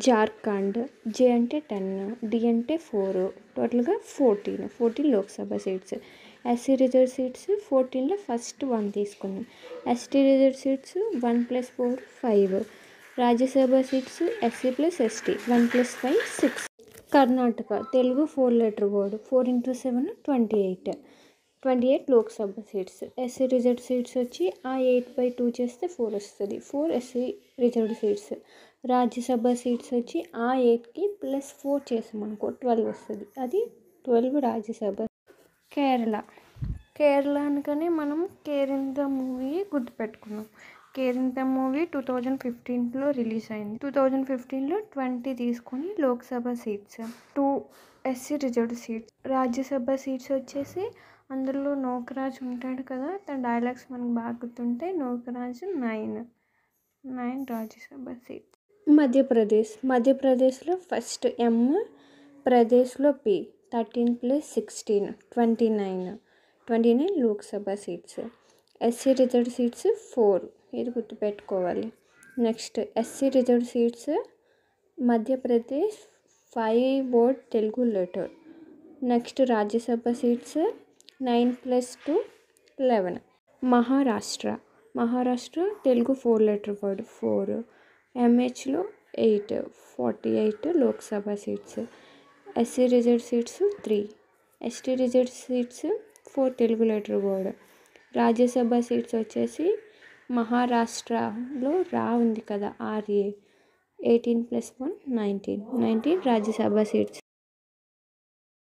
జార్ఖండ్, జే అంటే 10, డి అంటే 4, టోటల్గా 14 Lok Sabha seats. SC reserve seats 14లో ఫస్ట్ 1 తీసుకుందాం. ST reserve seats 1 + 4 5. Rajya Sabha seats SC + ST 1 + 5 6. Karnataka Telugu 4 letter word 4 × 7 28 Lok Sabha seats. SC reserve seats వచ్చి ఆ 8/2 చేస్తే 4 వస్తుంది. 4 SC reserved seats. Rajya Sabha seats వచ్చి ఆ 8కి +4 చేసామనుకో 12 వస్తుంది. అది 12 రాజ్యసభ. కేరళ అనగానే మనం కేరింత మూవీ గుర్తుపెట్టుకున్నాం. కేరింత మూవీ 2015లో రిలీజ్ అయింది. 2015లో 20 తీసుకొని Lok Sabha seats 2 SC reserved seats. Rajya Sabha seats వచ్చేసి అందులో నోకరాజ్ ఉంటాడు కదా, తన డైలాగ్స్ మనకు బాగా గుర్తుంటాయి. నోకరాజ్ 9 రాజ్యసభ సీట్స్. మధ్యప్రదేశ్లో ఫస్ట్ ఎం, ప్రదేశ్లో P 13 + 16 29 Lok Sabha seats. SC reserved seats 4, ఇది గుర్తుపెట్టుకోవాలి. Next SC reserved seats Madhya Pradesh 5 word Telugu letter. Next Rajya Sabha seats 9 + 2 11. Maharashtra Telugu 4 letter word 4, ఎంహెచ్లో 8 48 Lok Sabha seats. SC reserved seats 3, ST reserved seats 4 Telugu letter word. Rajya Sabha seats వచ్చేసి మహారాష్ట్రలో రా ఉంది కదా, RA 18 + 1 19 రాజ్యసభ సీట్స్.